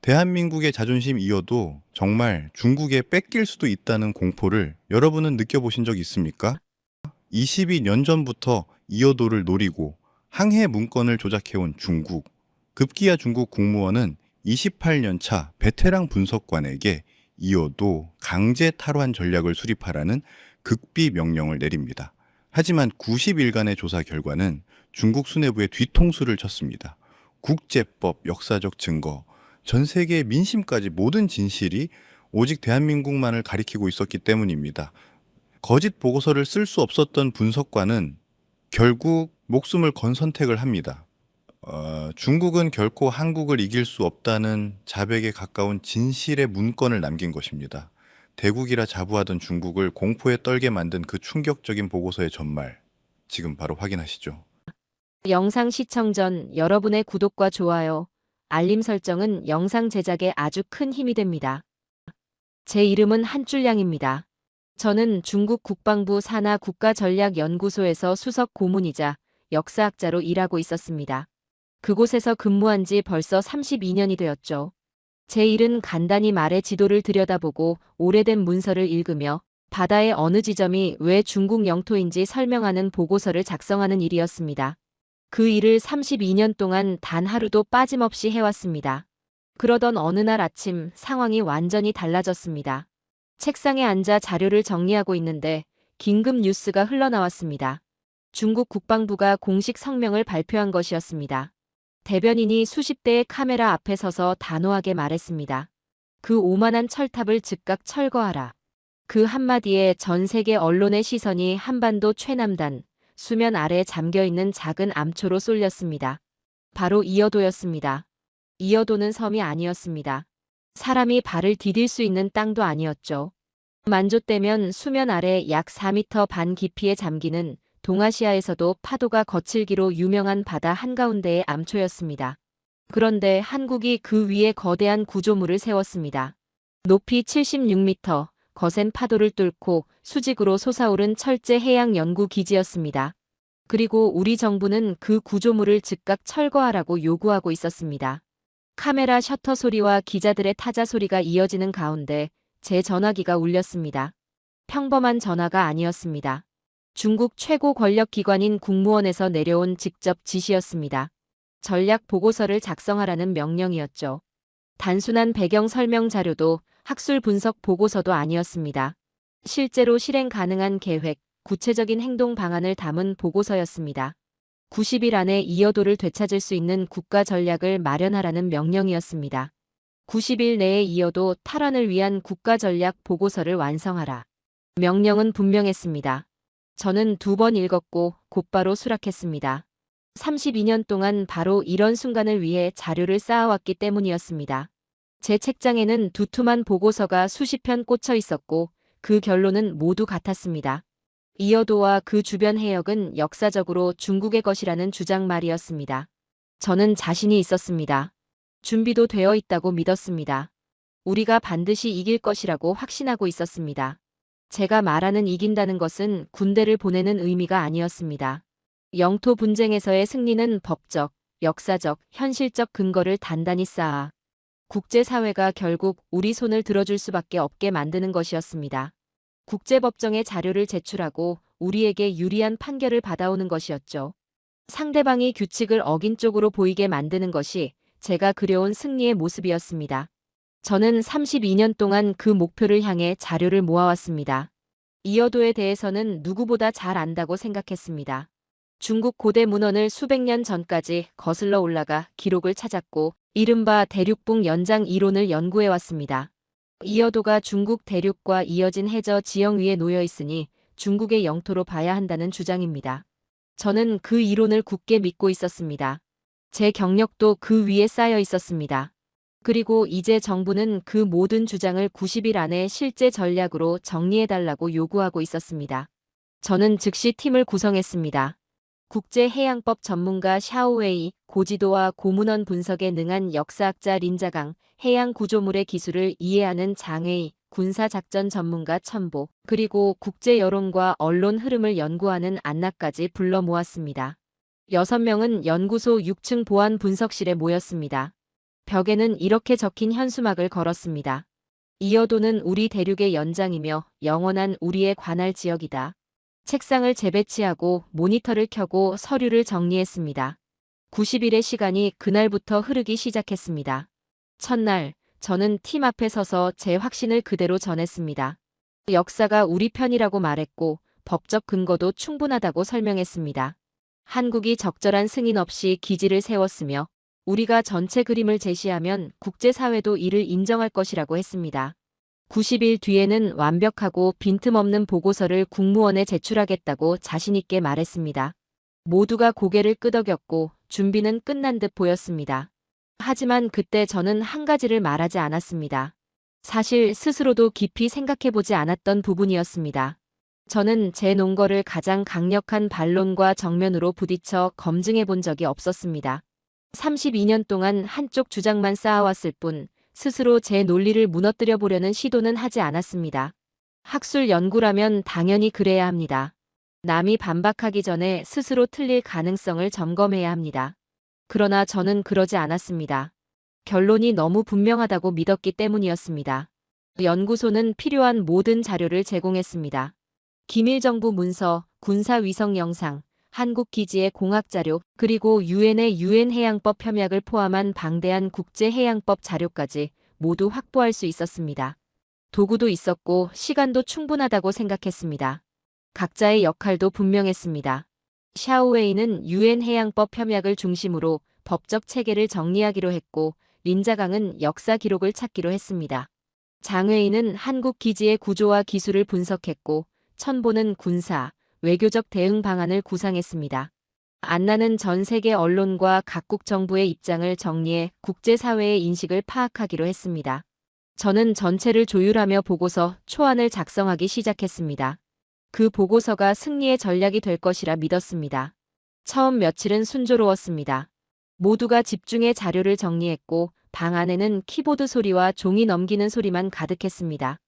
대한민국의 자존심 이어도 정말 중국에 뺏길 수도 있다는 공포를 여러분은 느껴보신 적 있습니까? 22년 전부터 이어도를 노리고 항해 문건을 조작해온 중국. 급기야 중국 국무원은 28년 차 베테랑 분석관에게 이어도 강제 탈환 전략을 수립하라는 극비 명령을 내립니다. 하지만 90일간의 조사 결과는 중국 수뇌부의 뒤통수를 쳤습니다. 국제법, 역사적 증거, 전 세계의 민심까지 모든 진실이 오직 대한민국만을 가리키고 있었기 때문입니다. 거짓 보고서를 쓸 수 없었던 분석관은 결국 목숨을 건 선택을 합니다. 중국은 결코 한국을 이길 수 없다는 자백에 가까운 진실의 문건을 남긴 것입니다. 대국이라 자부하던 중국을 공포에 떨게 만든 그 충격적인 보고서의 전말, 지금 바로 확인하시죠. 영상 시청 전 여러분의 구독과 좋아요, 알림 설정은 영상 제작에 아주 큰 힘이 됩니다. 제 이름은 한줄량입니다. 저는 중국 국방부 산하 국가전략연구소에서 수석 고문이자 역사학자로 일하고 있었습니다. 그곳에서 근무한 지 벌써 32년이 되었죠. 제 일은 간단히 말해 지도를 들여다보고 오래된 문서를 읽으며 바다의 어느 지점이 왜 중국 영토인지 설명하는 보고서를 작성하는 일이었습니다. 그 일을 32년 동안 단 하루도 빠짐없이 해왔습니다. 그러던 어느 날 아침 상황이 완전히 달라졌습니다. 책상에 앉아 자료를 정리하고 있는데 긴급 뉴스가 흘러나왔습니다. 중국 국방부가 공식 성명을 발표한 것이었습니다. 대변인이 수십 대의 카메라 앞에 서서 단호하게 말했습니다. 그 오만한 철탑을 즉각 철거하라. 그 한마디에 전 세계 언론의 시선이 한반도 최남단, 수면 아래 잠겨있는 작은 암초로 쏠렸습니다. 바로 이어도였습니다. 이어도는 섬이 아니었습니다. 사람이 발을 디딜 수 있는 땅도 아니었죠. 만조대면 수면 아래 약 4m 반 깊이에 잠기는 동아시아에서도 파도가 거칠기로 유명한 바다 한가운데의 암초였습니다. 그런데 한국이 그 위에 거대한 구조물을 세웠습니다. 높이 76m, 거센 파도를 뚫고 수직으로 솟아오른 철제 해양 연구 기지였습니다. 그리고 우리 정부는 그 구조물을 즉각 철거하라고 요구하고 있었습니다. 카메라 셔터 소리와 기자들의 타자 소리가 이어지는 가운데 제 전화기가 울렸습니다. 평범한 전화가 아니었습니다. 중국 최고 권력 기관인 국무원에서 내려온 직접 지시였습니다. 전략 보고서를 작성하라는 명령이었죠. 단순한 배경 설명 자료도 학술 분석 보고서도 아니었습니다. 실제로 실행 가능한 계획, 구체적인 행동 방안을 담은 보고서였습니다. 90일 안에 이어도를 되찾을 수 있는 국가 전략을 마련하라는 명령이었습니다. 90일 내에 이어도 탈환을 위한 국가 전략 보고서를 완성하라. 명령은 분명했습니다. 저는 2번 읽었고 곧바로 수락했습니다. 32년 동안 바로 이런 순간을 위해 자료를 쌓아왔기 때문이었습니다. 제 책장에는 두툼한 보고서가 수십 편 꽂혀 있었고 그 결론은 모두 같았습니다. 이어도와 그 주변 해역은 역사적으로 중국의 것이라는 주장 말이었습니다. 저는 자신이 있었습니다. 준비도 되어 있다고 믿었습니다. 우리가 반드시 이길 것이라고 확신하고 있었습니다. 제가 말하는 이긴다는 것은 군대를 보내는 의미가 아니었습니다. 영토 분쟁에서의 승리는 법적, 역사적, 현실적 근거를 단단히 쌓아 국제사회가 결국 우리 손을 들어줄 수밖에 없게 만드는 것이었습니다. 국제법정에 자료를 제출하고 우리에게 유리한 판결을 받아오는 것이었죠. 상대방이 규칙을 어긴 쪽으로 보이게 만드는 것이 제가 그려온 승리의 모습이었습니다. 저는 32년 동안 그 목표를 향해 자료를 모아왔습니다. 이어도에 대해서는 누구보다 잘 안다고 생각했습니다. 중국 고대 문헌을 수백 년 전까지 거슬러 올라가 기록을 찾았고 이른바 대륙북 연장 이론을 연구해왔습니다. 이어도가 중국 대륙과 이어진 해저 지형 위에 놓여 있으니 중국의 영토로 봐야 한다는 주장입니다. 저는 그 이론을 굳게 믿고 있었습니다. 제 경력도 그 위에 쌓여 있었습니다. 그리고 이제 정부는 그 모든 주장을 90일 안에 실제 전략으로 정리해달라고 요구하고 있었습니다. 저는 즉시 팀을 구성했습니다. 국제해양법 전문가 샤오웨이, 고지도와 고문헌 분석에 능한 역사학자 린자강, 해양 구조물의 기술을 이해하는 장웨이, 군사작전 전문가 첨보, 그리고 국제 여론과 언론 흐름을 연구하는 안나까지 불러 모았습니다. 6명은 연구소 6층 보안 분석실에 모였습니다. 벽에는 이렇게 적힌 현수막을 걸었습니다. 이어도는 우리 대륙의 연장이며 영원한 우리의 관할 지역이다. 책상을 재배치하고 모니터를 켜고 서류를 정리했습니다. 90일의 시간이 그날부터 흐르기 시작했습니다. 첫날, 저는 팀 앞에 서서 제 확신을 그대로 전했습니다. 역사가 우리 편이라고 말했고 법적 근거도 충분하다고 설명했습니다. 한국이 적절한 승인 없이 기지를 세웠으며 우리가 전체 그림을 제시하면 국제사회도 이를 인정할 것이라고 했습니다. 90일 뒤에는 완벽하고 빈틈없는 보고서를 국무원에 제출하겠다고 자신있게 말했습니다. 모두가 고개를 끄덕였고 준비는 끝난 듯 보였습니다. 하지만 그때 저는 한 가지를 말하지 않았습니다. 사실 스스로도 깊이 생각해보지 않았던 부분이었습니다. 저는 제 논거를 가장 강력한 반론과 정면으로 부딪혀 검증해본 적이 없었습니다. 32년 동안 한쪽 주장만 쌓아왔을 뿐 스스로 제 논리를 무너뜨려 보려는 시도는 하지 않았습니다. 학술 연구라면 당연히 그래야 합니다. 남이 반박하기 전에 스스로 틀릴 가능성을 점검해야 합니다. 그러나 저는 그러지 않았습니다. 결론이 너무 분명하다고 믿었기 때문이었습니다. 연구소는 필요한 모든 자료를 제공했습니다. 기밀정부 문서, 군사위성 영상, 한국 기지의 공학자료, 그리고 유엔의 유엔해양법 협약을 포함한 방대한 국제해양법 자료까지 모두 확보할 수 있었습니다. 도구도 있었고 시간도 충분하다고 생각했습니다. 각자의 역할도 분명했습니다. 샤오웨이는 유엔해양법 협약을 중심으로 법적 체계를 정리하기로 했고 린자강은 역사 기록을 찾기로 했습니다. 장웨이는 한국 기지의 구조와 기술을 분석했고 천보는 군사, 외교적 대응 방안을 구상했습니다. 안나는 전 세계 언론과 각국 정부의 입장을 정리해 국제사회의 인식을 파악하기로 했습니다. 저는 전체를 조율하며 보고서 초안을 작성하기 시작했습니다. 그 보고서가 승리의 전략이 될 것이라 믿었습니다. 처음 며칠은 순조로웠습니다. 모두가 집중해 자료를 정리했고 방 안에는 키보드 소리와 종이 넘기는 소리만 가득했습니다.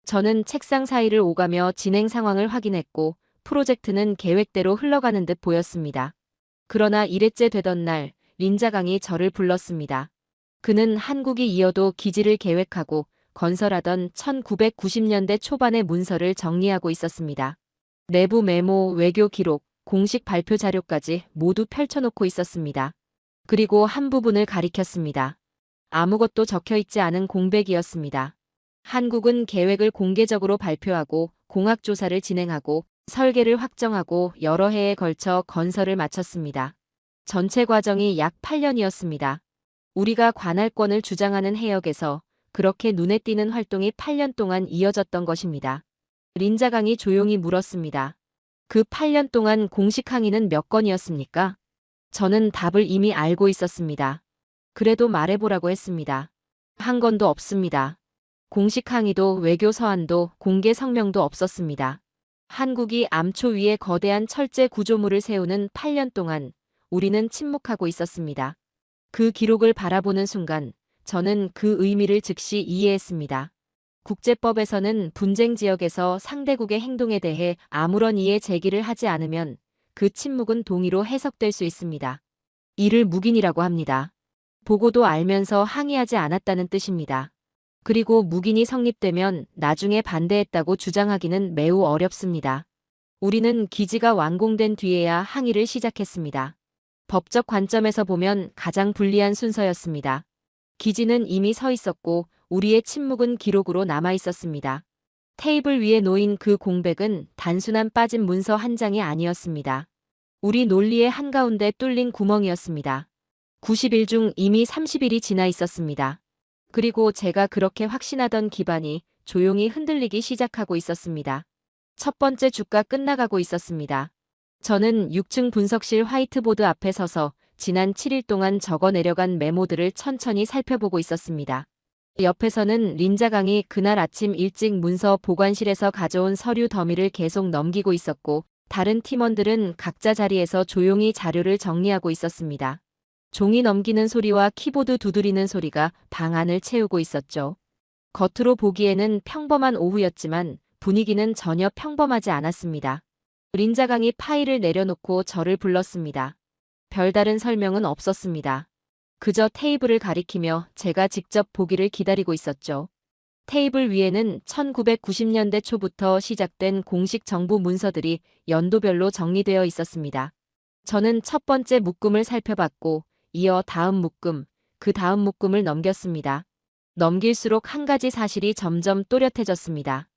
저는 책상 사이를 오가며 진행 상황을 확인했고 프로젝트는 계획대로 흘러가는 듯 보였습니다. 그러나 1회째 되던 날 린자강이 저를 불렀습니다. 그는 한국이 이어도 기지를 계획하고 건설하던 1990년대 초반의 문서를 정리하고 있었습니다. 내부 메모, 외교 기록, 공식 발표 자료까지 모두 펼쳐놓고 있었습니다. 그리고 한 부분을 가리켰습니다. 아무것도 적혀있지 않은 공백이었습니다. 한국은 계획을 공개적으로 발표하고 공학조사를 진행하고 설계를 확정하고 여러 해에 걸쳐 건설을 마쳤습니다. 전체 과정이 약 8년이었습니다. 우리가 관할권을 주장하는 해역에서 그렇게 눈에 띄는 활동이 8년 동안 이어졌던 것입니다. 린자강이 조용히 물었습니다. 그 8년 동안 공식 항의는 몇 건이었습니까? 저는 답을 이미 알고 있었습니다. 그래도 말해보라고 했습니다. 한 건도 없습니다. 공식 항의도 외교 서한도 공개 성명도 없었습니다. 한국이 암초 위에 거대한 철제 구조물을 세우는 8년 동안 우리는 침묵하고 있었습니다. 그 기록을 바라보는 순간 저는 그 의미를 즉시 이해했습니다. 국제법에서는 분쟁 지역에서 상대국의 행동에 대해 아무런 이해 제기를 하지 않으면 그 침묵은 동의로 해석될 수 있습니다. 이를 묵인이라고 합니다. 보고도 알면서 항의하지 않았다는 뜻입니다. 그리고 묵인이 성립되면 나중에 반대했다고 주장하기는 매우 어렵습니다. 우리는 기지가 완공된 뒤에야 항의를 시작했습니다. 법적 관점에서 보면 가장 불리한 순서였습니다. 기지는 이미 서 있었고 우리의 침묵은 기록으로 남아 있었습니다. 테이블 위에 놓인 그 공백은 단순한 빠진 문서 한 장이 아니었습니다. 우리 논리의 한가운데 뚫린 구멍이었습니다. 90일 중 이미 30일이 지나 있었습니다. 그리고 제가 그렇게 확신하던 기반이 조용히 흔들리기 시작하고 있었습니다. 첫 번째 주가 끝나가고 있었습니다. 저는 6층 분석실 화이트보드 앞에 서서 지난 7일 동안 적어 내려간 메모들을 천천히 살펴보고 있었습니다. 옆에서는 린자강이 그날 아침 일찍 문서 보관실에서 가져온 서류 더미를 계속 넘기고 있었고 다른 팀원들은 각자 자리에서 조용히 자료를 정리하고 있었습니다. 종이 넘기는 소리와 키보드 두드리는 소리가 방 안을 채우고 있었죠. 겉으로 보기에는 평범한 오후였지만 분위기는 전혀 평범하지 않았습니다. 린자강이 파일을 내려놓고 저를 불렀습니다. 별다른 설명은 없었습니다. 그저 테이블을 가리키며 제가 직접 보기를 기다리고 있었죠. 테이블 위에는 1990년대 초부터 시작된 공식 정부 문서들이 연도별로 정리되어 있었습니다. 저는 첫 번째 묶음을 살펴봤고, 이어 다음 묶음, 그 다음 묶음을 넘겼습니다. 넘길수록 한 가지 사실이 점점 또렷해졌습니다.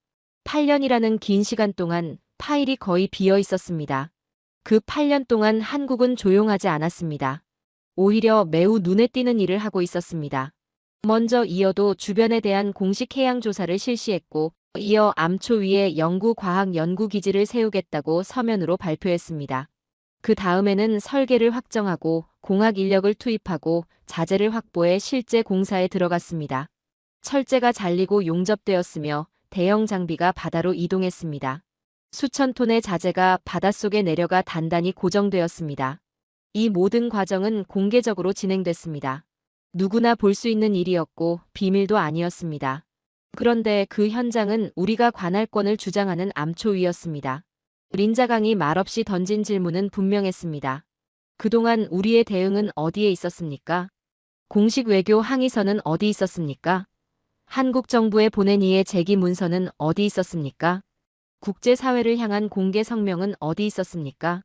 8년이라는 긴 시간 동안 파일이 거의 비어 있었습니다. 그 8년 동안 한국은 조용하지 않았습니다. 오히려 매우 눈에 띄는 일을 하고 있었습니다. 먼저 이어도 주변에 대한 공식 해양 조사를 실시했고, 이어 암초 위에 영구과학 연구기지를 세우겠다고 서면으로 발표했습니다. 그 다음에는 설계를 확정하고 공학 인력을 투입하고 자재를 확보해 실제 공사에 들어갔습니다. 철제가 잘리고 용접되었으며 대형 장비가 바다로 이동했습니다. 수천 톤의 자재가 바닷속에 내려가 단단히 고정되었습니다. 이 모든 과정은 공개적으로 진행됐습니다. 누구나 볼 수 있는 일이었고 비밀도 아니었습니다. 그런데 그 현장은 우리가 관할권을 주장하는 암초 위였습니다. 린자강이 말없이 던진 질문은 분명했습니다. 그동안 우리의 대응은 어디에 있었습니까? 공식 외교 항의서는 어디 있었습니까? 한국 정부에 보낸 이의 제기 문서는 어디 있었습니까? 국제사회를 향한 공개 성명은 어디 있었습니까?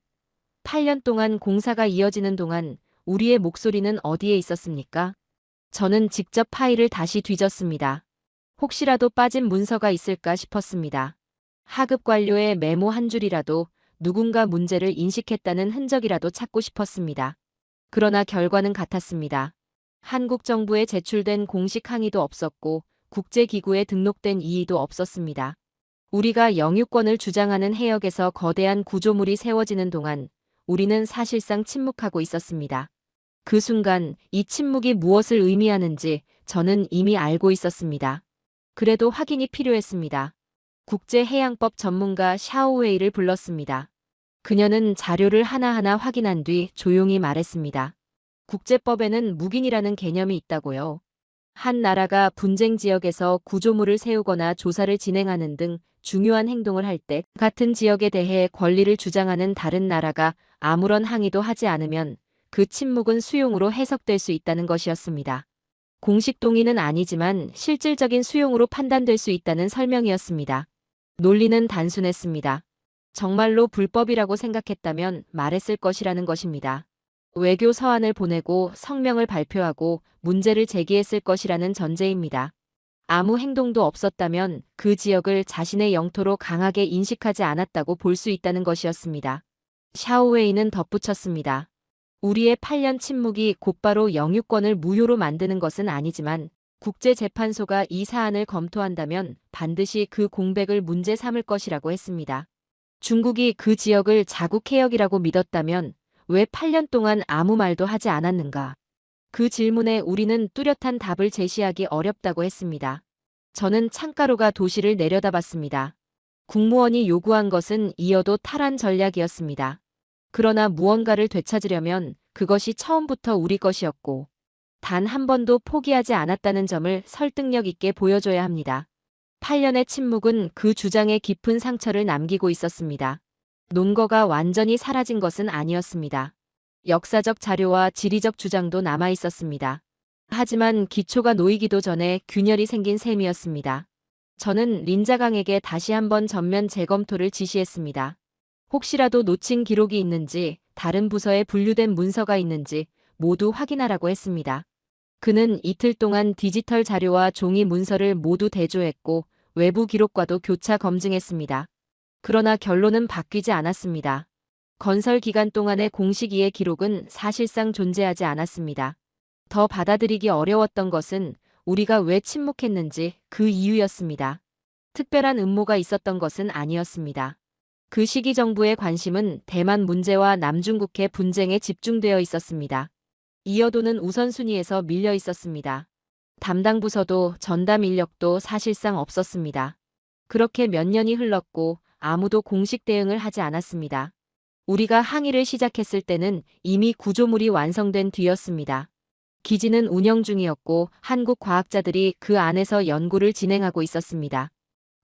8년 동안 공사가 이어지는 동안 우리의 목소리는 어디에 있었습니까? 저는 직접 파일을 다시 뒤졌습니다. 혹시라도 빠진 문서가 있을까 싶었습니다. 하급 관료의 메모 한 줄이라도, 누군가 문제를 인식했다는 흔적이라도 찾고 싶었습니다. 그러나 결과는 같았습니다. 한국 정부에 제출된 공식 항의도 없었고 국제기구에 등록된 이의도 없었습니다. 우리가 영유권을 주장하는 해역에서 거대한 구조물이 세워지는 동안 우리는 사실상 침묵하고 있었습니다. 그 순간 이 침묵이 무엇을 의미하는지 저는 이미 알고 있었습니다. 그래도 확인이 필요했습니다. 국제해양법 전문가 샤오웨이를 불렀습니다. 그녀는 자료를 하나하나 확인한 뒤 조용히 말했습니다. 국제법에는 묵인이라는 개념이 있다고요. 한 나라가 분쟁 지역에서 구조물을 세우거나 조사를 진행하는 등 중요한 행동을 할 때 같은 지역에 대해 권리를 주장하는 다른 나라가 아무런 항의도 하지 않으면 그 침묵은 수용으로 해석될 수 있다는 것이었습니다. 공식 동의는 아니지만 실질적인 수용으로 판단될 수 있다는 설명이었습니다. 논리는 단순했습니다. 정말로 불법이라고 생각했다면 말했을 것이라는 것입니다. 외교 서한을 보내고 성명을 발표하고 문제를 제기했을 것이라는 전제입니다. 아무 행동도 없었다면 그 지역을 자신의 영토로 강하게 인식하지 않았다고 볼 수 있다는 것이었습니다. 샤오웨이는 덧붙였습니다. 우리의 8년 침묵이 곧바로 영유권을 무효로 만드는 것은 아니지만 국제재판소가 이 사안을 검토한다면 반드시 그 공백을 문제 삼을 것이라고 했습니다. 중국이 그 지역을 자국 해역이라고 믿었다면 왜 8년 동안 아무 말도 하지 않았는가? 그 질문에 우리는 뚜렷한 답을 제시하기 어렵다고 했습니다. 저는 창가로가 도시를 내려다봤습니다. 국무원이 요구한 것은 이어도 탈환 전략이었습니다. 그러나 무언가를 되찾으려면 그것이 처음부터 우리 것이었고 단 한 번도 포기하지 않았다는 점을 설득력 있게 보여줘야 합니다. 8년의 침묵은 그 주장에 깊은 상처를 남기고 있었습니다. 논거가 완전히 사라진 것은 아니었습니다. 역사적 자료와 지리적 주장도 남아 있었습니다. 하지만 기초가 놓이기도 전에 균열이 생긴 셈이었습니다. 저는 린자강에게 다시 한번 전면 재검토를 지시했습니다. 혹시라도 놓친 기록이 있는지, 다른 부서에 분류된 문서가 있는지 모두 확인하라고 했습니다. 그는 이틀 동안 디지털 자료와 종이 문서를 모두 대조했고 외부 기록과도 교차 검증했습니다. 그러나 결론은 바뀌지 않았습니다. 건설 기간 동안의 공식 이해 기록은 사실상 존재하지 않았습니다. 더 받아들이기 어려웠던 것은 우리가 왜 침묵했는지 그 이유였습니다. 특별한 음모가 있었던 것은 아니었습니다. 그 시기 정부의 관심은 대만 문제와 남중국해 분쟁에 집중되어 있었습니다. 이어도는 우선순위에서 밀려 있었습니다. 담당 부서도 전담 인력도 사실상 없었습니다. 그렇게 몇 년이 흘렀고 아무도 공식 대응을 하지 않았습니다. 우리가 항의를 시작했을 때는 이미 구조물이 완성된 뒤였습니다. 기지는 운영 중이었고 한국 과학자들이 그 안에서 연구를 진행하고 있었습니다.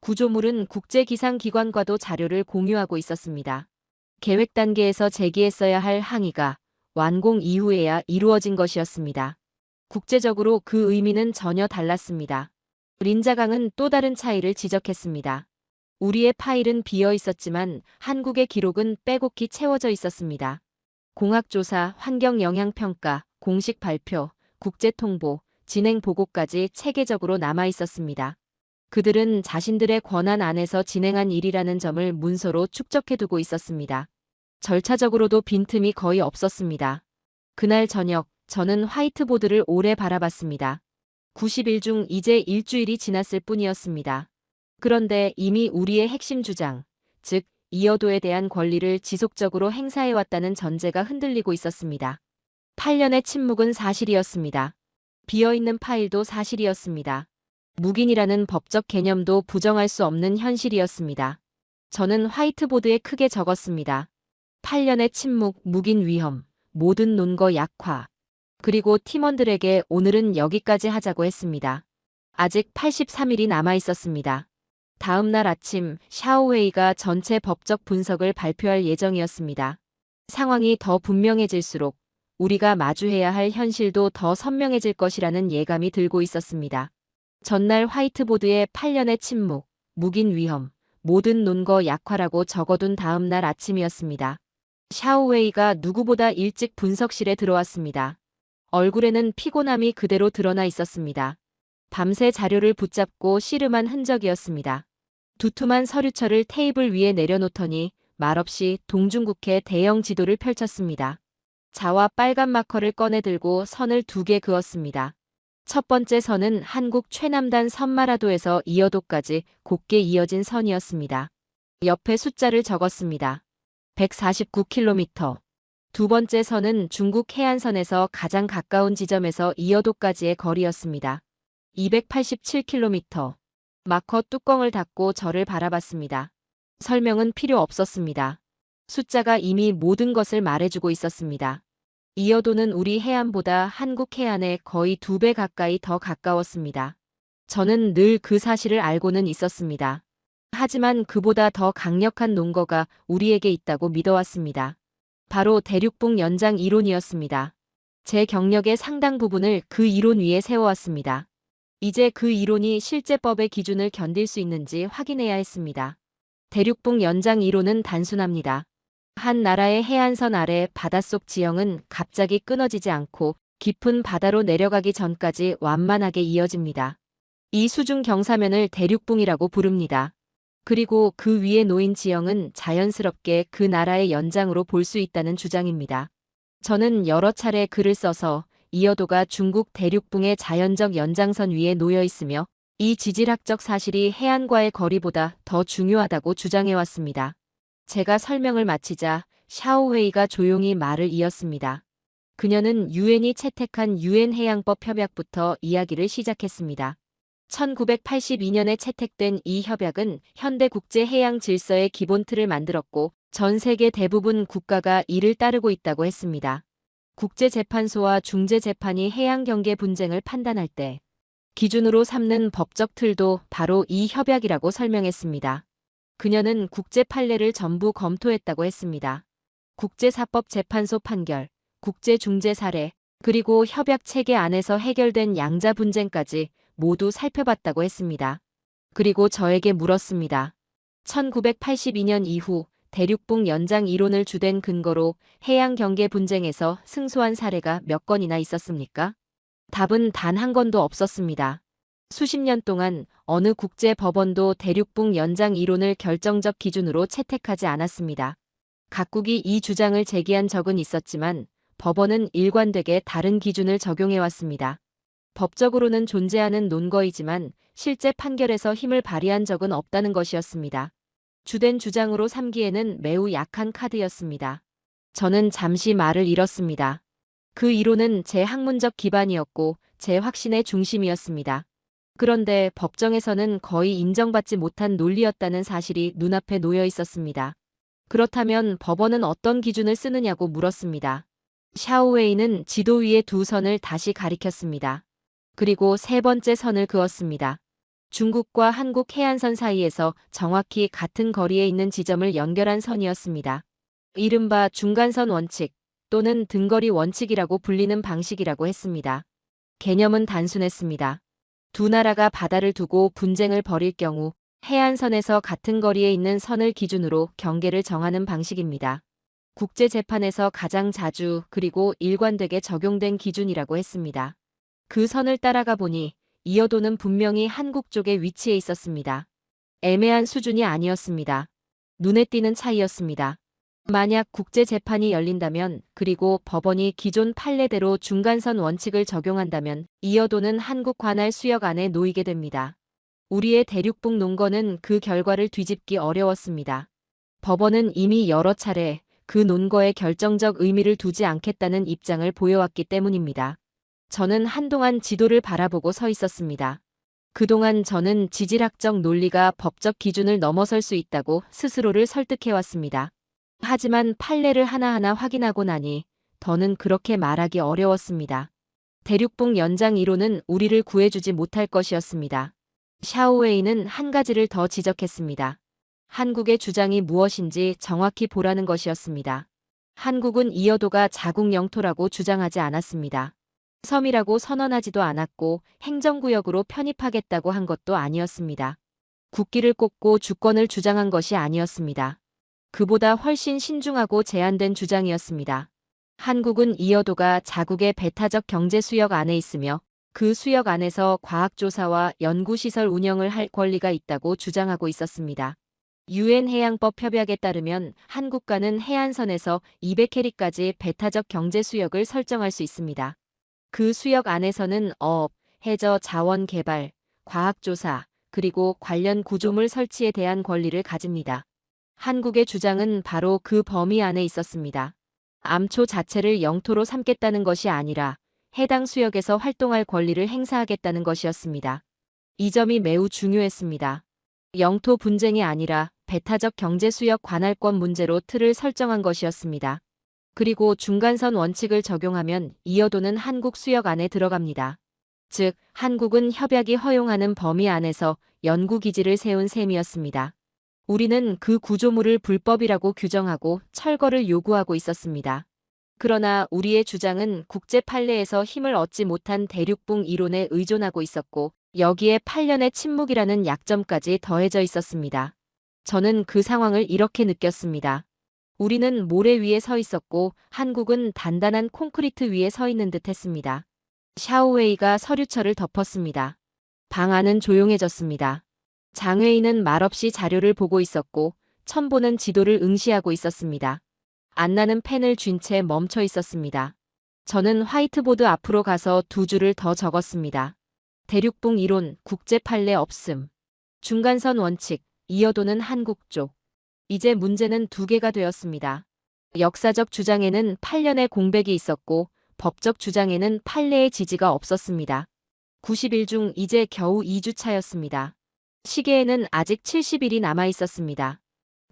구조물은 국제기상기관과도 자료를 공유하고 있었습니다. 계획 단계에서 제기했어야 할 항의가 완공 이후에야 이루어진 것이었습니다. 국제적으로 그 의미는 전혀 달랐습니다. 린자강은 또 다른 차이를 지적했습니다. 우리의 파일은 비어 있었지만 한국의 기록은 빼곡히 채워져 있었습니다. 공학조사, 환경영향평가, 공식 발표, 국제통보, 진행 보고까지 체계적으로 남아 있었습니다. 그들은 자신들의 권한 안에서 진행한 일이라는 점을 문서로 축적해두고 있었습니다. 절차적으로도 빈틈이 거의 없었습니다. 그날 저녁, 저는 화이트보드를 오래 바라봤습니다. 90일 중 이제 일주일이 지났을 뿐이었습니다. 그런데 이미 우리의 핵심 주장, 즉 이어도에 대한 권리를 지속적으로 행사해왔다는 전제가 흔들리고 있었습니다. 8년의 침묵은 사실이었습니다. 비어있는 파일도 사실이었습니다. 묵인이라는 법적 개념도 부정할 수 없는 현실이었습니다. 저는 화이트보드에 크게 적었습니다. 8년의 침묵, 묵인 위험, 모든 논거 약화. 그리고 팀원들에게 오늘은 여기까지 하자고 했습니다. 아직 83일이 남아 있었습니다. 다음 날 아침 샤오웨이가 전체 법적 분석을 발표할 예정이었습니다. 상황이 더 분명해질수록 우리가 마주해야 할 현실도 더 선명해질 것이라는 예감이 들고 있었습니다. 전날 화이트보드에 8년의 침묵, 묵인 위험, 모든 논거 약화라고 적어둔 다음 날 아침이었습니다. 샤오웨이가 누구보다 일찍 분석실에 들어왔습니다. 얼굴에는 피곤함이 그대로 드러나 있었습니다. 밤새 자료를 붙잡고 씨름한 흔적이었습니다. 두툼한 서류철을 테이블 위에 내려놓더니 말없이 동중국해 대형 지도를 펼쳤습니다. 자와 빨간 마커를 꺼내들고 선을 2개 그었습니다. 첫 번째 선은 한국 최남단 선마라도에서 이어도까지 곱게 이어진 선이었습니다. 옆에 숫자를 적었습니다. 149km. 두 번째 선은 중국 해안선에서 가장 가까운 지점에서 이어도까지의 거리였습니다. 287km. 마커 뚜껑을 닫고 저를 바라봤습니다. 설명은 필요 없었습니다. 숫자가 이미 모든 것을 말해주고 있었습니다. 이어도는 우리 해안보다 한국 해안에 거의 2배 가까이 더 가까웠습니다. 저는 늘 그 사실을 알고는 있었습니다. 하지만 그보다 더 강력한 논거가 우리에게 있다고 믿어왔습니다. 바로 대륙붕 연장 이론이었습니다. 제 경력의 상당 부분을 그 이론 위에 세워왔습니다. 이제 그 이론이 실제법의 기준을 견딜 수 있는지 확인해야 했습니다. 대륙붕 연장 이론은 단순합니다. 한 나라의 해안선 아래 바닷속 지형은 갑자기 끊어지지 않고 깊은 바다로 내려가기 전까지 완만하게 이어집니다. 이 수중 경사면을 대륙붕이라고 부릅니다. 그리고 그 위에 놓인 지형은 자연스럽게 그 나라의 연장으로 볼 수 있다는 주장입니다. 저는 여러 차례 글을 써서 이어도가 중국 대륙붕의 자연적 연장선 위에 놓여 있으며 이 지질학적 사실이 해안과의 거리보다 더 중요하다고 주장해왔습니다. 제가 설명을 마치자 샤오웨이가 조용히 말을 이었습니다. 그녀는 유엔이 채택한 유엔 해양법 협약부터 이야기를 시작했습니다. 1982년에 채택된 이 협약은 현대 국제 해양 질서의 기본 틀을 만들었고 전 세계 대부분 국가가 이를 따르고 있다고 했습니다. 국제재판소와 중재재판이 해양 경계 분쟁을 판단할 때 기준으로 삼는 법적 틀도 바로 이 협약이라고 설명했습니다. 그녀는 국제 판례를 전부 검토했다고 했습니다. 국제사법재판소 판결, 국제중재 사례, 그리고 협약 체계 안에서 해결된 양자 분쟁까지 모두 살펴봤다고 했습니다. 그리고 저에게 물었습니다. 1982년 이후 대륙붕 연장 이론을 주된 근거로 해양 경계 분쟁에서 승소한 사례가 몇 건이나 있었습니까? 답은 단 한 건도 없었습니다. 수십 년 동안 어느 국제 법원도 대륙붕 연장 이론을 결정적 기준으로 채택하지 않았습니다. 각국이 이 주장을 제기한 적은 있었지만 법원은 일관되게 다른 기준을 적용해왔습니다. 법적으로는 존재하는 논거이지만 실제 판결에서 힘을 발휘한 적은 없다는 것이었습니다. 주된 주장으로 삼기에는 매우 약한 카드였습니다. 저는 잠시 말을 잃었습니다. 그 이론은 제 학문적 기반이었고 제 확신의 중심이었습니다. 그런데 법정에서는 거의 인정받지 못한 논리였다는 사실이 눈앞에 놓여 있었습니다. 그렇다면 법원은 어떤 기준을 쓰느냐고 물었습니다. 샤오웨이는 지도 위에 두 선을 다시 가리켰습니다. 그리고 세 번째 선을 그었습니다. 중국과 한국 해안선 사이에서 정확히 같은 거리에 있는 지점을 연결한 선이었습니다. 이른바 중간선 원칙 또는 등거리 원칙이라고 불리는 방식이라고 했습니다. 개념은 단순했습니다. 두 나라가 바다를 두고 분쟁을 벌일 경우 해안선에서 같은 거리에 있는 선을 기준으로 경계를 정하는 방식입니다. 국제재판에서 가장 자주 그리고 일관되게 적용된 기준이라고 했습니다. 그 선을 따라가 보니 이어도는 분명히 한국 쪽에 위치해 있었습니다. 애매한 수준이 아니었습니다. 눈에 띄는 차이였습니다. 만약 국제재판이 열린다면 그리고 법원이 기존 판례대로 중간선 원칙을 적용한다면 이어도는 한국 관할 수역 안에 놓이게 됩니다. 우리의 대륙북 논거는 그 결과를 뒤집기 어려웠습니다. 법원은 이미 여러 차례 그 논거에 결정적 의미를 두지 않겠다는 입장을 보여왔기 때문입니다. 저는 한동안 지도를 바라보고 서 있었습니다. 그동안 저는 지질학적 논리가 법적 기준을 넘어설 수 있다고 스스로를 설득해왔습니다. 하지만 판례를 하나하나 확인하고 나니 더는 그렇게 말하기 어려웠습니다. 대륙북 연장 이론은 우리를 구해주지 못할 것이었습니다. 샤오웨이는 한 가지를 더 지적했습니다. 한국의 주장이 무엇인지 정확히 보라는 것이었습니다. 한국은 이어도가 자국 영토라고 주장하지 않았습니다. 섬이라고 선언하지도 않았고 행정구역으로 편입하겠다고 한 것도 아니었습니다. 국기를 꽂고 주권을 주장한 것이 아니었습니다. 그보다 훨씬 신중하고 제한된 주장이었습니다. 한국은 이어도가 자국의 배타적 경제 수역 안에 있으며 그 수역 안에서 과학조사와 연구시설 운영을 할 권리가 있다고 주장하고 있었습니다. 유엔 해양법 협약에 따르면 한국과는 해안선에서 200캐리까지 배타적 경제 수역을 설정할 수 있습니다. 그 수역 안에서는 어업, 해저 자원 개발, 과학조사, 그리고 관련 구조물 설치에 대한 권리를 가집니다. 한국의 주장은 바로 그 범위 안에 있었습니다. 암초 자체를 영토로 삼겠다는 것이 아니라 해당 수역에서 활동할 권리를 행사하겠다는 것이었습니다. 이 점이 매우 중요했습니다. 영토 분쟁이 아니라 배타적 경제수역 관할권 문제로 틀을 설정한 것이었습니다. 그리고 중간선 원칙을 적용하면 이어도는 한국 수역 안에 들어갑니다. 즉, 한국은 협약이 허용하는 범위 안에서 연구기지를 세운 셈이었습니다. 우리는 그 구조물을 불법이라고 규정하고 철거를 요구하고 있었습니다. 그러나 우리의 주장은 국제 판례에서 힘을 얻지 못한 대륙붕 이론에 의존하고 있었고 여기에 8년의 침묵이라는 약점까지 더해져 있었습니다. 저는 그 상황을 이렇게 느꼈습니다. 우리는 모래 위에 서 있었고 한국은 단단한 콘크리트 위에 서 있는 듯 했습니다. 샤오웨이가 서류철을 덮었습니다. 방 안은 조용해졌습니다. 장웨이는 말없이 자료를 보고 있었고 첨보는 지도를 응시하고 있었습니다. 안나는 펜을 쥔 채 멈춰 있었습니다. 저는 화이트보드 앞으로 가서 두 줄을 더 적었습니다. 대륙붕 이론, 국제 판례 없음. 중간선 원칙, 이어도는 한국 쪽. 이제 문제는 두 개가 되었습니다. 역사적 주장에는 8년의 공백이 있었고 법적 주장에는 판례의 지지가 없었습니다. 90일 중 이제 겨우 2주 차였습니다. 시계에는 아직 70일이 남아 있었습니다.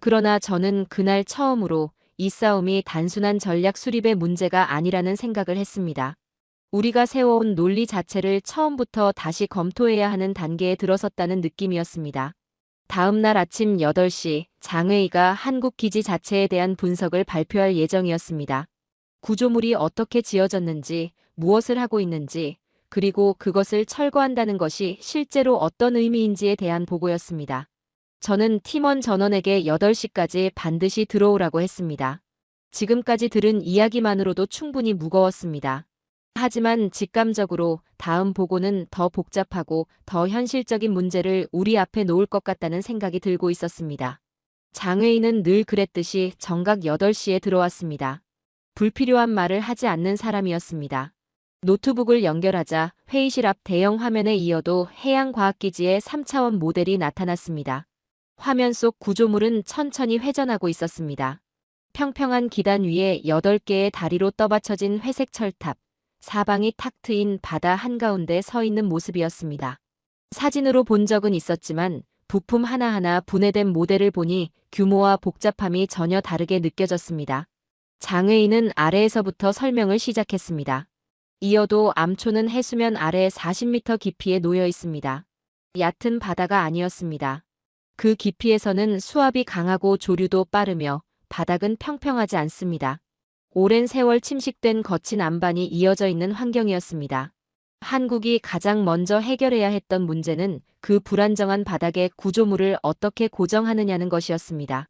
그러나 저는 그날 처음으로 이 싸움이 단순한 전략 수립의 문제가 아니라는 생각을 했습니다. 우리가 세워온 논리 자체를 처음부터 다시 검토해야 하는 단계에 들어섰다는 느낌이었습니다. 다음 날 아침 8시 장웨이가 한국 기지 자체에 대한 분석을 발표할 예정이었습니다. 구조물이 어떻게 지어졌는지, 무엇을 하고 있는지, 그리고 그것을 철거한다는 것이 실제로 어떤 의미인지에 대한 보고였습니다. 저는 팀원 전원에게 8시까지 반드시 들어오라고 했습니다. 지금까지 들은 이야기만으로도 충분히 무거웠습니다. 하지만 직감적으로 다음 보고는 더 복잡하고 더 현실적인 문제를 우리 앞에 놓을 것 같다는 생각이 들고 있었습니다. 장웨이는 늘 그랬듯이 정각 8시에 들어왔습니다. 불필요한 말을 하지 않는 사람이었습니다. 노트북을 연결하자 회의실 앞 대형 화면에 이어도 해양과학기지의 3차원 모델이 나타났습니다. 화면 속 구조물은 천천히 회전하고 있었습니다. 평평한 기단 위에 8개의 다리로 떠받쳐진 회색 철탑, 사방이 탁 트인 바다 한가운데 서 있는 모습이었습니다. 사진으로 본 적은 있었지만 부품 하나하나 분해된 모델을 보니 규모와 복잡함이 전혀 다르게 느껴졌습니다. 장웨이는 아래에서부터 설명을 시작했습니다. 이어도 암초는 해수면 아래 40m 깊이에 놓여 있습니다. 얕은 바다가 아니었습니다. 그 깊이에서는 수압이 강하고 조류도 빠르며 바닥은 평평하지 않습니다. 오랜 세월 침식된 거친 안반이 이어져 있는 환경이었습니다. 한국이 가장 먼저 해결해야 했던 문제는 그 불안정한 바닥에 구조물을 어떻게 고정하느냐는 것이었습니다.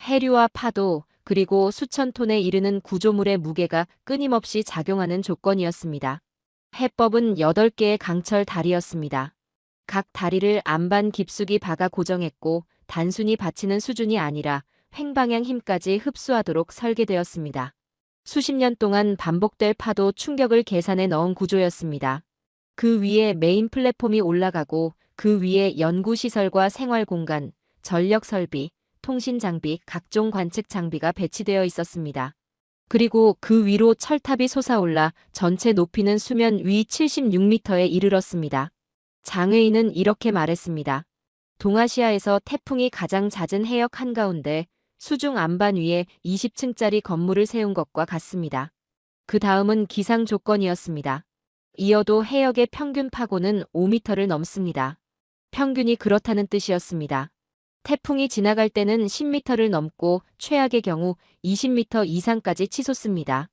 해류와 파도, 그리고 수천 톤에 이르는 구조물의 무게가 끊임없이 작용하는 조건이었습니다. 해법은 8개의 강철 다리였습니다. 각 다리를 안반 깊숙이 박아 고정했고 단순히 받치는 수준이 아니라 횡방향 힘까지 흡수하도록 설계되었습니다. 수십 년 동안 반복될 파도 충격을 계산해 넣은 구조였습니다. 그 위에 메인 플랫폼이 올라가고 그 위에 연구시설과 생활공간, 전력 설비, 통신 장비, 각종 관측 장비가 배치되어 있었습니다. 그리고 그 위로 철탑이 솟아올라 전체 높이는 수면 위 76m에 이르렀습니다. 장애인은 이렇게 말했습니다. 동아시아에서 태풍이 가장 잦은 해역 한가운데 수중 안반 위에 20층짜리 건물을 세운 것과 같습니다. 그 다음은 기상 조건이었습니다. 이어도 해역의 평균 파고는 5m를 넘습니다. 평균이 그렇다는 뜻이었습니다. 태풍이 지나갈 때는 10m를 넘고 최악의 경우 20m 이상까지 치솟습니다.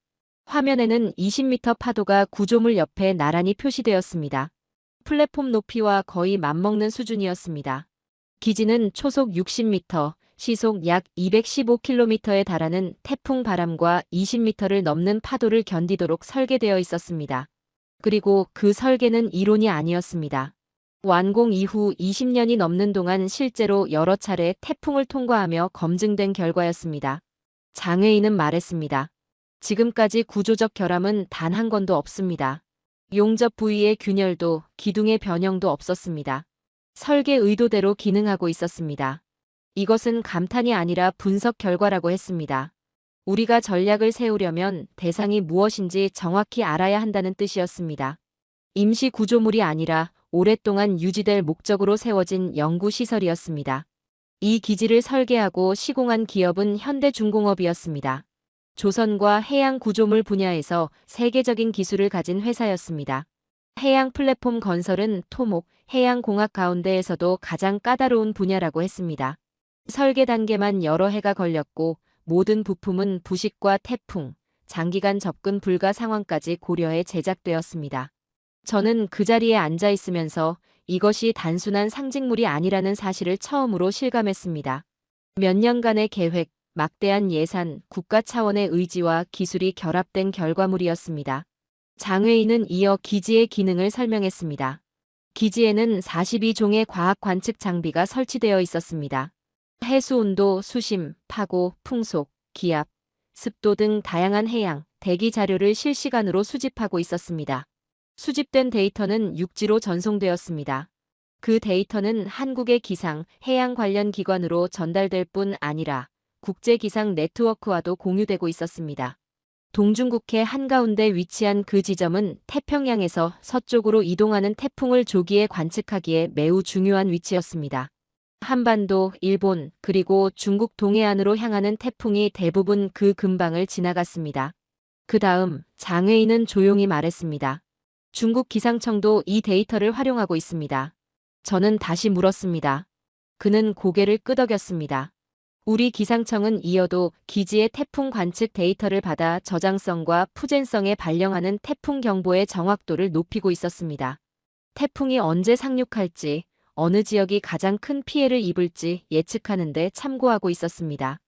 화면에는 20m 파도가 구조물 옆에 나란히 표시되었습니다. 플랫폼 높이와 거의 맞먹는 수준이었습니다. 기지는 초속 60m, 시속 약 215km에 달하는 태풍 바람과 20m를 넘는 파도를 견디도록 설계되어 있었습니다. 그리고 그 설계는 이론이 아니었습니다. 완공 이후 20년이 넘는 동안 실제로 여러 차례 태풍을 통과하며 검증된 결과였습니다. 장애인은 말했습니다. 지금까지 구조적 결함은 단 한 건도 없습니다. 용접 부위의 균열도 기둥의 변형도 없었습니다. 설계 의도대로 기능하고 있었습니다. 이것은 감탄이 아니라 분석 결과라고 했습니다. 우리가 전략을 세우려면 대상이 무엇인지 정확히 알아야 한다는 뜻이었습니다. 임시 구조물이 아니라 오랫동안 유지될 목적으로 세워진 연구시설이었습니다. 이 기지를 설계하고 시공한 기업은 현대중공업이었습니다. 조선과 해양 구조물 분야에서 세계적인 기술을 가진 회사였습니다. 해양 플랫폼 건설은 토목, 해양공학 가운데에서도 가장 까다로운 분야라고 했습니다. 설계 단계만 여러 해가 걸렸고 모든 부품은 부식과 태풍, 장기간 접근 불가 상황까지 고려해 제작되었습니다. 저는 그 자리에 앉아 있으면서 이것이 단순한 상징물이 아니라는 사실을 처음으로 실감했습니다. 몇 년간의 계획, 막대한 예산, 국가 차원의 의지와 기술이 결합된 결과물이었습니다. 장외인은 이어 기지의 기능을 설명했습니다. 기지에는 42종의 과학 관측 장비가 설치되어 있었습니다. 해수 온도, 수심, 파고, 풍속, 기압, 습도 등 다양한 해양, 대기 자료를 실시간으로 수집하고 있었습니다. 수집된 데이터는 육지로 전송되었습니다. 그 데이터는 한국의 기상, 해양 관련 기관으로 전달될 뿐 아니라 국제기상 네트워크와도 공유되고 있었습니다. 동중국해 한가운데 위치한 그 지점은 태평양에서 서쪽으로 이동하는 태풍을 조기에 관측하기에 매우 중요한 위치였습니다. 한반도, 일본, 그리고 중국 동해안으로 향하는 태풍이 대부분 그 근방을 지나갔습니다. 그 다음 장외인은 조용히 말했습니다. 중국 기상청도 이 데이터를 활용하고 있습니다. 저는 다시 물었습니다. 그는 고개를 끄덕였습니다. 우리 기상청은 이어도 기지의 태풍 관측 데이터를 받아 저장성과 푸젠성에 반영하는 태풍 경보의 정확도를 높이고 있었습니다. 태풍이 언제 상륙할지, 어느 지역이 가장 큰 피해를 입을지 예측하는 데 참고하고 있었습니다.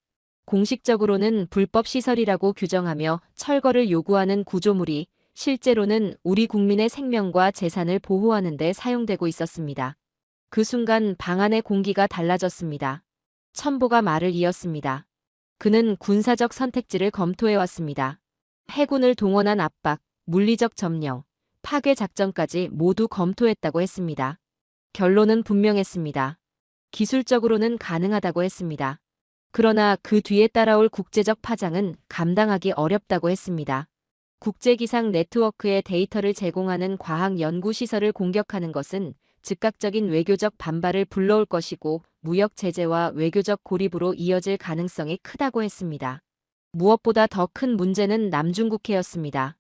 공식적으로는 불법 시설이라고 규정하며 철거를 요구하는 구조물이 실제로는 우리 국민의 생명과 재산을 보호하는 데 사용되고 있었습니다. 그 순간 방 안의 공기가 달라졌습니다. 첨보가 말을 이었습니다. 그는 군사적 선택지를 검토해왔습니다. 해군을 동원한 압박, 물리적 점령, 파괴 작전까지 모두 검토했다고 했습니다. 결론은 분명했습니다. 기술적으로는 가능하다고 했습니다. 그러나 그 뒤에 따라올 국제적 파장은 감당하기 어렵다고 했습니다. 국제기상 네트워크의 데이터를 제공하는 과학연구시설을 공격하는 것은 즉각적인 외교적 반발을 불러올 것이고 무역 제재와 외교적 고립으로 이어질 가능성이 크다고 했습니다. 무엇보다 더 큰 문제는 남중국해였습니다.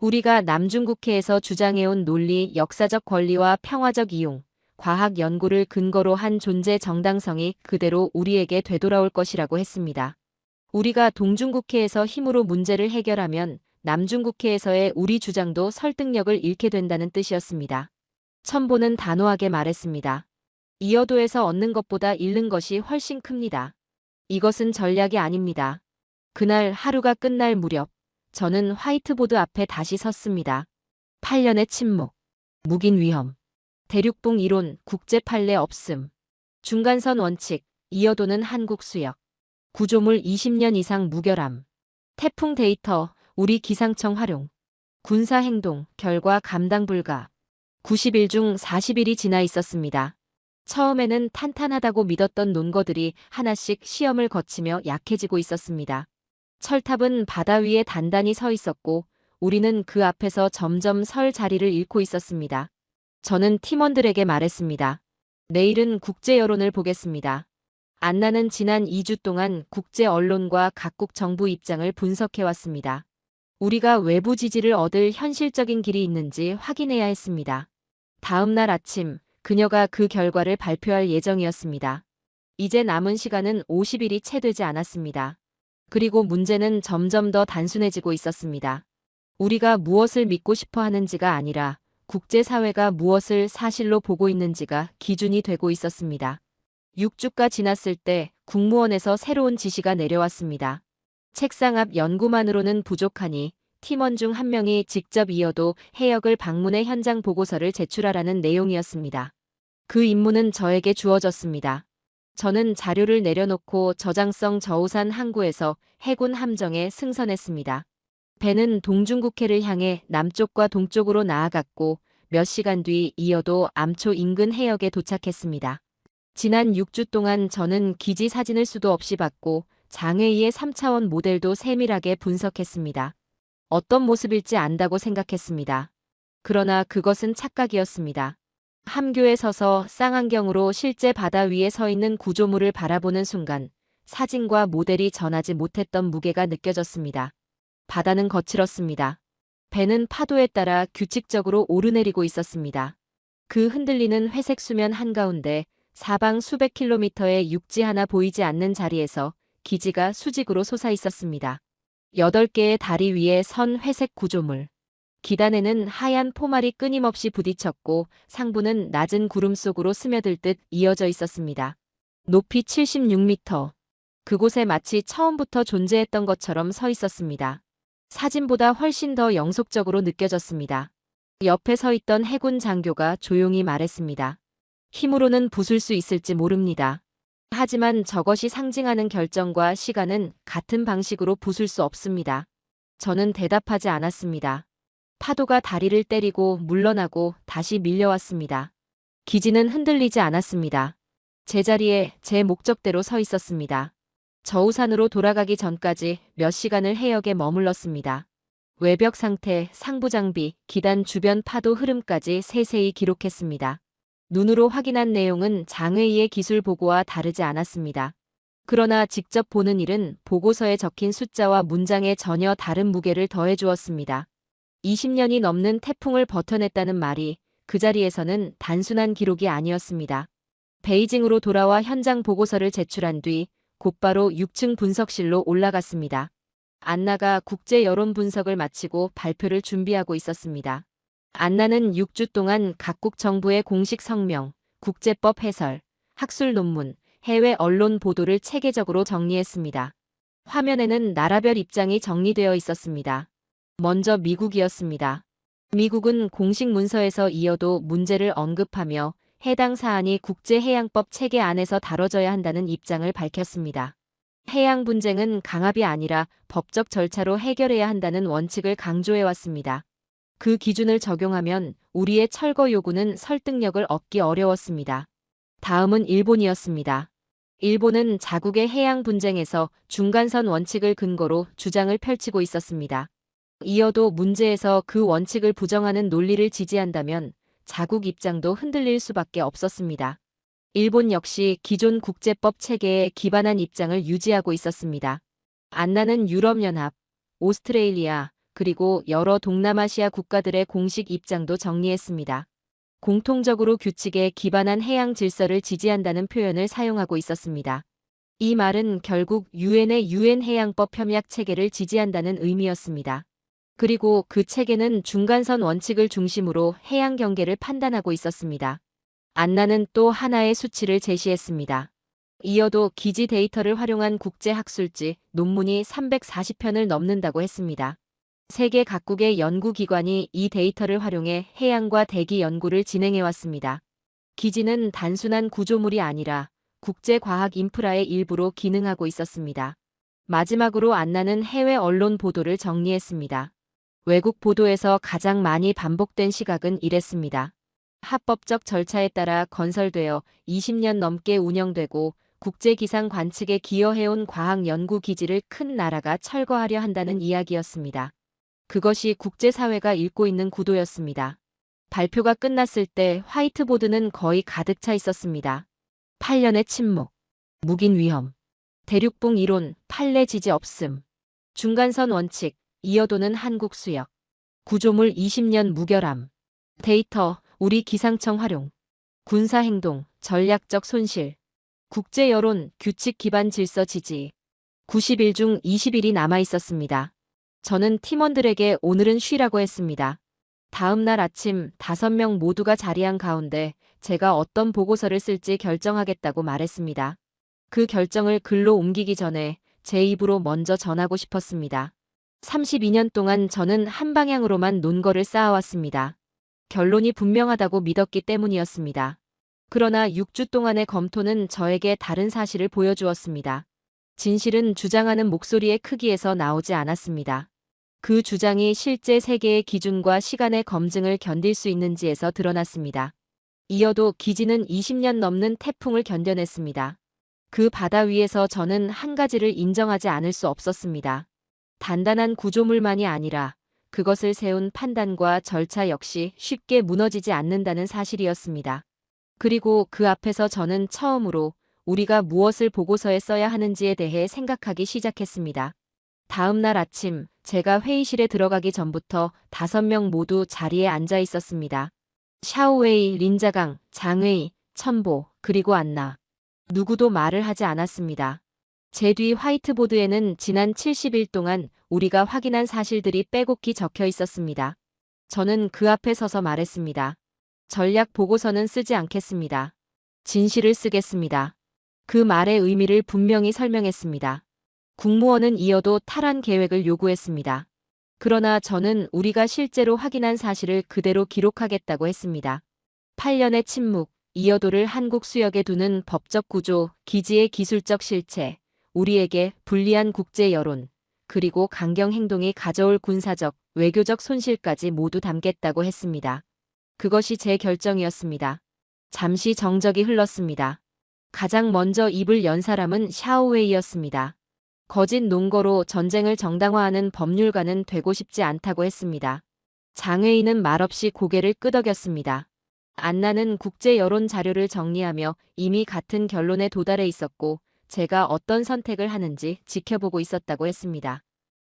우리가 남중국해에서 주장해온 논리, 역사적 권리와 평화적 이용, 과학 연구를 근거로 한 존재 정당성이 그대로 우리에게 되돌아올 것이라고 했습니다. 우리가 동중국해에서 힘으로 문제를 해결하면 남중국해에서의 우리 주장도 설득력을 잃게 된다는 뜻이었습니다. 첨보는 단호하게 말했습니다. 이어도에서 얻는 것보다 잃는 것이 훨씬 큽니다. 이것은 전략이 아닙니다. 그날 하루가 끝날 무렵 저는 화이트보드 앞에 다시 섰습니다. 8년의 침묵, 묵인 위험, 대륙봉 이론, 국제 판례 없음, 중간선 원칙, 이어도는 한국 수역, 구조물 20년 이상 무결함, 태풍 데이터, 우리 기상청 활용, 군사 행동, 결과 감당 불가. 90일 중 40일이 지나 있었습니다. 처음에는 탄탄하다고 믿었던 논거들이 하나씩 시험을 거치며 약해지고 있었습니다. 철탑은 바다 위에 단단히 서 있었고 우리는 그 앞에서 점점 설 자리를 잃고 있었습니다. 저는 팀원들에게 말했습니다. 내일은 국제 여론을 보겠습니다. 안나는 지난 2주 동안 국제 언론과 각국 정부 입장을 분석해왔습니다. 우리가 외부 지지를 얻을 현실적인 길이 있는지 확인해야 했습니다. 다음 날 아침 그녀가 그 결과를 발표할 예정이었습니다. 이제 남은 시간은 50일이 채 되지 않았습니다. 그리고 문제는 점점 더 단순해지고 있었습니다. 우리가 무엇을 믿고 싶어 하는지가 아니라 국제사회가 무엇을 사실로 보고 있는지가 기준이 되고 있었습니다. 6주가 지났을 때 국무원에서 새로운 지시가 내려왔습니다. 책상 앞 연구만으로는 부족하니 팀원 중 한 명이 직접 이어도 해역을 방문해 현장 보고서를 제출하라는 내용이었습니다. 그 임무는 저에게 주어졌습니다. 저는 자료를 내려놓고 저장성 저우산 항구에서 해군 함정에 승선했습니다. 배는 동중국해를 향해 남쪽과 동쪽으로 나아갔고 몇 시간 뒤 이어도 암초 인근 해역에 도착했습니다. 지난 6주 동안 저는 기지 사진을 수도 없이 받고 장외이의 3차원 모델도 세밀하게 분석했습니다. 어떤 모습일지 안다고 생각했습니다. 그러나 그것은 착각이었습니다. 함교에 서서 쌍안경으로 실제 바다 위에 서 있는 구조물을 바라보는 순간 사진과 모델이 전하지 못했던 무게가 느껴졌습니다. 바다는 거칠었습니다. 배는 파도에 따라 규칙적으로 오르내리고 있었습니다. 그 흔들리는 회색 수면 한가운데 사방 수백 킬로미터의 육지 하나 보이지 않는 자리에서 기지가 수직으로 솟아 있었습니다. 8개의 다리 위에 선 회색 구조물. 기단에는 하얀 포말이 끊임없이 부딪혔고 상부는 낮은 구름 속으로 스며들 듯 이어져 있었습니다. 높이 76m. 그곳에 마치 처음부터 존재했던 것처럼 서 있었습니다. 사진보다 훨씬 더 영속적으로 느껴졌습니다. 옆에 서 있던 해군 장교가 조용히 말했습니다. 힘으로는 부술 수 있을지 모릅니다. 하지만 저것이 상징하는 결정과 시간은 같은 방식으로 부술 수 없습니다. 저는 대답하지 않았습니다. 파도가 다리를 때리고 물러나고 다시 밀려왔습니다. 기지는 흔들리지 않았습니다. 제자리에 제 목적대로 서 있었습니다. 저우산으로 돌아가기 전까지 몇 시간을 해역에 머물렀습니다. 외벽 상태, 상부 장비, 기단 주변 파도 흐름까지 세세히 기록했습니다. 눈으로 확인한 내용은 장외이의 기술 보고와 다르지 않았습니다. 그러나 직접 보는 일은 보고서에 적힌 숫자와 문장에 전혀 다른 무게를 더해 주었습니다. 20년이 넘는 태풍을 버텨냈다는 말이 그 자리에서는 단순한 기록이 아니었습니다. 베이징으로 돌아와 현장 보고서를 제출한 뒤 곧바로 6층 분석실로 올라갔습니다. 안나가 국제 여론 분석을 마치고 발표를 준비하고 있었습니다. 안나는 6주 동안 각국 정부의 공식 성명, 국제법 해설, 학술 논문, 해외 언론 보도를 체계적으로 정리했습니다. 화면에는 나라별 입장이 정리되어 있었습니다. 먼저 미국이었습니다. 미국은 공식 문서에서 이어도 문제를 언급하며 해당 사안이 국제해양법 체계 안에서 다뤄져야 한다는 입장을 밝혔습니다. 해양 분쟁은 강압이 아니라 법적 절차로 해결해야 한다는 원칙을 강조해왔습니다. 그 기준을 적용하면 우리의 철거 요구는 설득력을 얻기 어려웠습니다. 다음은 일본이었습니다. 일본은 자국의 해양 분쟁에서 중간선 원칙을 근거로 주장을 펼치고 있었습니다. 이어도 문제에서 그 원칙을 부정하는 논리를 지지한다면 자국 입장도 흔들릴 수밖에 없었습니다. 일본 역시 기존 국제법 체계에 기반한 입장을 유지하고 있었습니다. 안나는 유럽연합, 오스트레일리아, 그리고 여러 동남아시아 국가들의 공식 입장도 정리했습니다. 공통적으로 규칙에 기반한 해양 질서를 지지한다는 표현을 사용하고 있었습니다. 이 말은 결국 유엔의 유엔 해양법 협약 체계를 지지한다는 의미였습니다. 그리고 그 책에는 중간선 원칙을 중심으로 해양 경계를 판단하고 있었습니다. 안나는 또 하나의 수치를 제시했습니다. 이어도 기지 데이터를 활용한 국제학술지 논문이 340편을 넘는다고 했습니다. 세계 각국의 연구기관이 이 데이터를 활용해 해양과 대기 연구를 진행해왔습니다. 기지는 단순한 구조물이 아니라 국제과학 인프라의 일부로 기능하고 있었습니다. 마지막으로 안나는 해외 언론 보도를 정리했습니다. 외국 보도에서 가장 많이 반복된 시각은 이랬습니다. 합법적 절차에 따라 건설되어 20년 넘게 운영되고 국제기상 관측에 기여해온 과학연구기지를 큰 나라가 철거하려 한다는 이야기였습니다. 그것이 국제사회가 읽고 있는 구도였습니다. 발표가 끝났을 때 화이트보드는 거의 가득 차 있었습니다. 8년의 침묵, 묵인 위험, 대륙붕 이론, 판례 지지 없음, 중간선 원칙, 이어도는 한국 수역, 구조물 20년 무결함, 데이터, 우리 기상청 활용, 군사행동, 전략적 손실, 국제 여론, 규칙 기반 질서 지지. 90일 중 20일이 남아 있었습니다. 저는 팀원들에게 오늘은 쉬라고 했습니다. 다음 날 아침 5명 모두가 자리한 가운데 제가 어떤 보고서를 쓸지 결정하겠다고 말했습니다. 그 결정을 글로 옮기기 전에 제 입으로 먼저 전하고 싶었습니다. 32년 동안 저는 한 방향으로만 논거를 쌓아왔습니다. 결론이 분명하다고 믿었기 때문이었습니다. 그러나 6주 동안의 검토는 저에게 다른 사실을 보여주었습니다. 진실은 주장하는 목소리의 크기에서 나오지 않았습니다. 그 주장이 실제 세계의 기준과 시간의 검증을 견딜 수 있는지에서 드러났습니다. 이어도 기지는 20년 넘는 태풍을 견뎌냈습니다. 그 바다 위에서 저는 한 가지를 인정하지 않을 수 없었습니다. 단단한 구조물만이 아니라 그것을 세운 판단과 절차 역시 쉽게 무너지지 않는다는 사실이었습니다. 그리고 그 앞에서 저는 처음으로 우리가 무엇을 보고서에 써야 하는지에 대해 생각하기 시작했습니다. 다음 날 아침 제가 회의실에 들어가기 전부터 5명 모두 자리에 앉아 있었습니다. 샤오웨이, 린자강, 장웨이, 첨보, 그리고 안나. 누구도 말을 하지 않았습니다. 제 뒤 화이트보드에는 지난 70일 동안 우리가 확인한 사실들이 빼곡히 적혀 있었습니다. 저는 그 앞에 서서 말했습니다. 전략 보고서는 쓰지 않겠습니다. 진실을 쓰겠습니다. 그 말의 의미를 분명히 설명했습니다. 국무원은 이어도 탈환 계획을 요구했습니다. 그러나 저는 우리가 실제로 확인한 사실을 그대로 기록하겠다고 했습니다. 8년의 침묵, 이어도를 한국 수역에 두는 법적 구조, 기지의 기술적 실체, 우리에게 불리한 국제 여론, 그리고 강경 행동이 가져올 군사적, 외교적 손실까지 모두 담겠다고 했습니다. 그것이 제 결정이었습니다. 잠시 정적이 흘렀습니다. 가장 먼저 입을 연 사람은 샤오웨이였습니다. 거짓 논거로 전쟁을 정당화하는 법률가는 되고 싶지 않다고 했습니다. 장웨이는 말없이 고개를 끄덕였습니다. 안나는 국제 여론 자료를 정리하며 이미 같은 결론에 도달해 있었고 제가 어떤 선택을 하는지 지켜보고 있었다고 했습니다.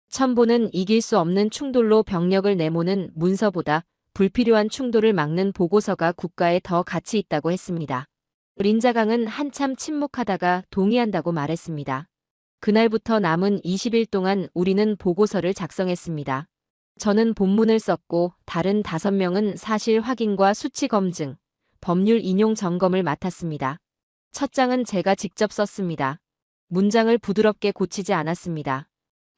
첨보는 이길 수 없는 충돌로 병력을 내모는 문서보다 불필요한 충돌을 막는 보고서가 국가에 더 가치 있다고 했습니다. 린자강은 한참 침묵하다가 동의한다고 말했습니다. 그날부터 남은 20일 동안 우리는 보고서를 작성했습니다. 저는 본문을 썼고 다른 5명은 사실 확인과 수치 검증, 법률 인용 점검을 맡았습니다. 첫 장은 제가 직접 썼습니다. 문장을 부드럽게 고치지 않았습니다.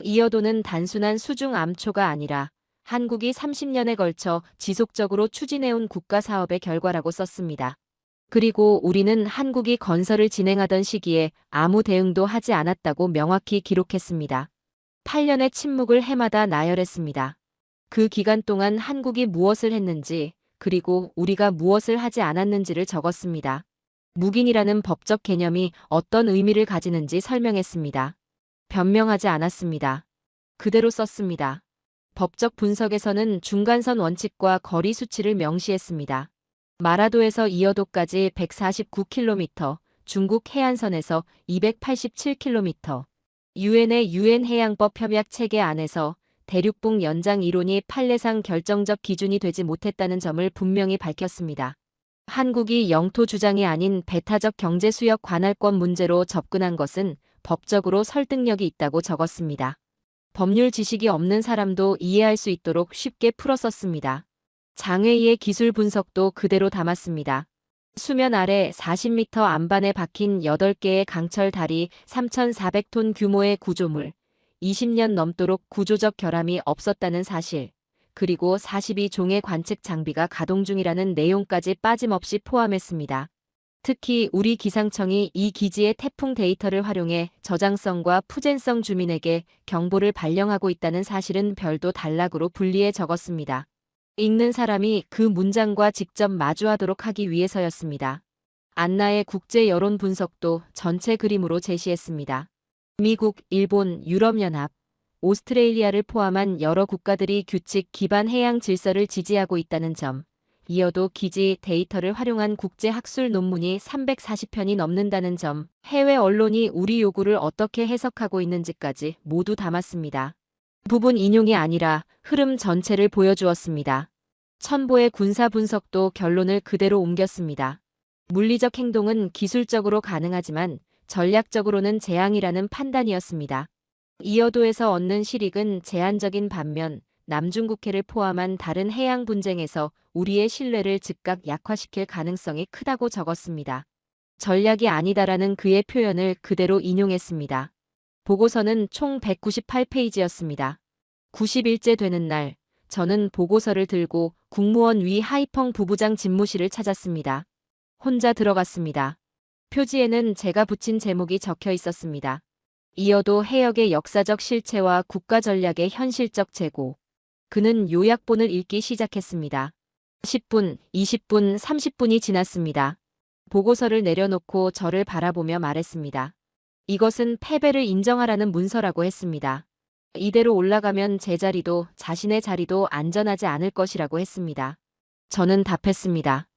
이어도는 단순한 수중 암초가 아니라 한국이 30년에 걸쳐 지속적으로 추진해온 국가 사업의 결과라고 썼습니다. 그리고 우리는 한국이 건설을 진행하던 시기에 아무 대응도 하지 않았다고 명확히 기록했습니다. 8년의 침묵을 해마다 나열했습니다. 그 기간 동안 한국이 무엇을 했는지, 그리고 우리가 무엇을 하지 않았는지를 적었습니다. 묵인이라는 법적 개념이 어떤 의미를 가지는지 설명했습니다. 변명하지 않았습니다. 그대로 썼습니다. 법적 분석에서는 중간선 원칙과 거리 수치를 명시했습니다. 마라도에서 이어도까지 149km, 중국 해안선에서 287km, 유엔의 유엔 해양법 협약 체계 안에서 대륙붕 연장 이론이 판례상 결정적 기준이 되지 못했다는 점을 분명히 밝혔습니다. 한국이 영토 주장이 아닌 배타적 경제 수역 관할권 문제로 접근한 것은 법적으로 설득력이 있다고 적었습니다. 법률 지식이 없는 사람도 이해할 수 있도록 쉽게 풀어 썼습니다. 장외희의 기술 분석도 그대로 담았습니다. 수면 아래 40m 안반에 박힌 8개의 강철 다리, 3,400톤 규모의 구조물, 20년 넘도록 구조적 결함이 없었다는 사실, 그리고 42종의 관측 장비가 가동 중이라는 내용까지 빠짐없이 포함했습니다. 특히 우리 기상청이 이 기지의 태풍 데이터를 활용해 저장성과 푸젠성 주민에게 경보를 발령하고 있다는 사실은 별도 단락으로 분리해 적었습니다. 읽는 사람이 그 문장과 직접 마주하도록 하기 위해서였습니다. 안나의 국제 여론 분석도 전체 그림으로 제시했습니다. 미국, 일본, 유럽연합, 오스트레일리아를 포함한 여러 국가들이 규칙 기반 해양 질서를 지지하고 있다는 점, 이어도 기지 데이터를 활용한 국제 학술 논문이 340편이 넘는다는 점, 해외 언론이 우리 요구를 어떻게 해석하고 있는지까지 모두 담았습니다. 부분 인용이 아니라 흐름 전체를 보여주었습니다. 첨보의 군사 분석도 결론을 그대로 옮겼습니다. 물리적 행동은 기술적으로 가능하지만 전략적으로는 재앙이라는 판단이었습니다. 이어도에서 얻는 실익은 제한적인 반면 남중국해를 포함한 다른 해양 분쟁에서 우리의 신뢰를 즉각 약화시킬 가능성이 크다고 적었습니다. 전략이 아니다라는 그의 표현을 그대로 인용했습니다. 보고서는 총 198페이지였습니다. 90일째 되는 날, 저는 보고서를 들고 국무원 위 하이펑 부부장 집무실을 찾았습니다. 혼자 들어갔습니다. 표지에는 제가 붙인 제목이 적혀 있었습니다. 이어도 해역의 역사적 실체와 국가 전략의 현실적 재고. 그는 요약본을 읽기 시작했습니다. 10분, 20분, 30분이 지났습니다. 보고서를 내려놓고 저를 바라보며 말했습니다. 이것은 패배를 인정하라는 문서라고 했습니다. 이대로 올라가면 제 자리도 자신의 자리도 안전하지 않을 것이라고 했습니다. 저는 답했습니다.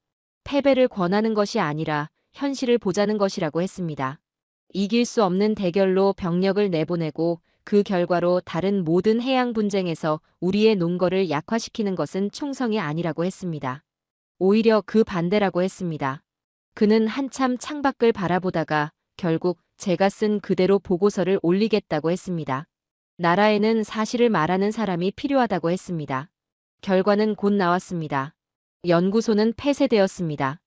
패배를 권하는 것이 아니라 현실을 보자는 것이라고 했습니다. 이길 수 없는 대결로 병력을 내보내고 그 결과로 다른 모든 해양 분쟁에서 우리의 논거를 약화시키는 것은 총성이 아니라고 했습니다. 오히려 그 반대라고 했습니다. 그는 한참 창밖을 바라보다가 결국 제가 쓴 그대로 보고서를 올리겠다고 했습니다. 나라에는 사실을 말하는 사람이 필요하다고 했습니다. 결과는 곧 나왔습니다. 연구소는 폐쇄되었습니다.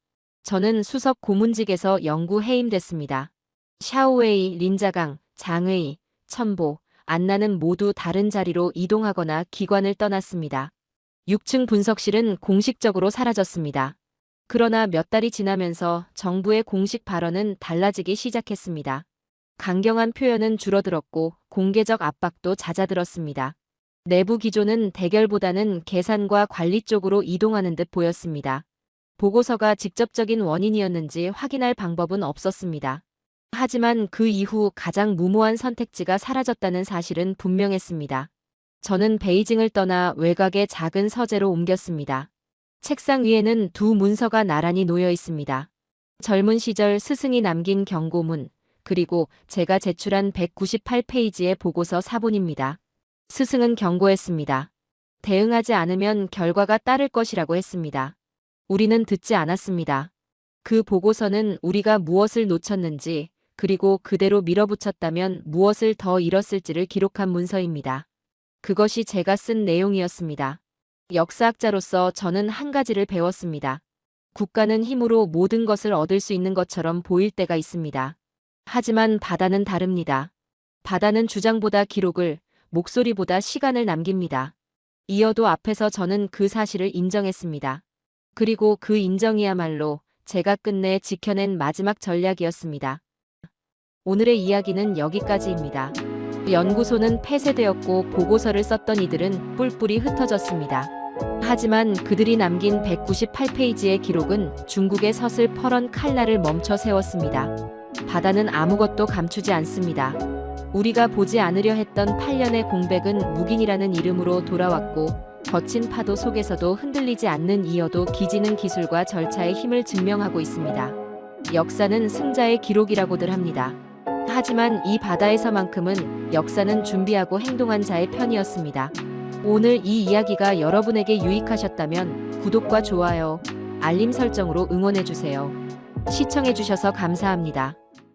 저는 수석 고문직에서 연구 해임됐습니다. 샤오웨이, 린자강, 장웨이, 첨보, 안나는 모두 다른 자리로 이동하거나 기관을 떠났습니다. 6층 분석실은 공식적으로 사라졌습니다. 그러나 몇 달이 지나면서 정부의 공식 발언은 달라지기 시작했습니다. 강경한 표현은 줄어들었고 공개적 압박도 잦아들었습니다. 내부 기조는 대결보다는 계산과 관리 쪽으로 이동하는 듯 보였습니다. 보고서가 직접적인 원인이었는지 확인할 방법은 없었습니다. 하지만 그 이후 가장 무모한 선택지가 사라졌다는 사실은 분명했습니다. 저는 베이징을 떠나 외곽의 작은 서재로 옮겼습니다. 책상 위에는 두 문서가 나란히 놓여 있습니다. 젊은 시절 스승이 남긴 경고문, 그리고 제가 제출한 198페이지의 보고서 사본입니다. 스승은 경고했습니다. 대응하지 않으면 결과가 따를 것이라고 했습니다. 우리는 듣지 않았습니다. 그 보고서는 우리가 무엇을 놓쳤는지, 그리고 그대로 밀어붙였다면 무엇을 더 잃었을지를 기록한 문서입니다. 그것이 제가 쓴 내용이었습니다. 역사학자로서 저는 한 가지를 배웠습니다. 국가는 힘으로 모든 것을 얻을 수 있는 것처럼 보일 때가 있습니다. 하지만 바다는 다릅니다. 바다는 주장보다 기록을, 목소리보다 시간을 남깁니다. 이어도 앞에서 저는 그 사실을 인정했습니다. 그리고 그 인정이야말로 제가 끝내 지켜낸 마지막 전략이었습니다. 오늘의 이야기는 여기까지입니다. 연구소는 폐쇄되었고 보고서를 썼던 이들은 뿔뿔이 흩어졌습니다. 하지만 그들이 남긴 198페이지의 기록은 중국의 서슬 퍼런 칼날을 멈춰 세웠습니다. 바다는 아무것도 감추지 않습니다. 우리가 보지 않으려 했던 8년의 공백은 묵인이라는 이름으로 돌아왔고 거친 파도 속에서도 흔들리지 않는 이어도 기지는 기술과 절차의 힘을 증명하고 있습니다. 역사는 승자의 기록이라고들 합니다. 하지만 이 바다에서만큼은 역사는 준비하고 행동한 자의 편이었습니다. 오늘 이 이야기가 여러분에게 유익하셨다면 구독과 좋아요, 알림 설정으로 응원해주세요. 시청해주셔서 감사합니다.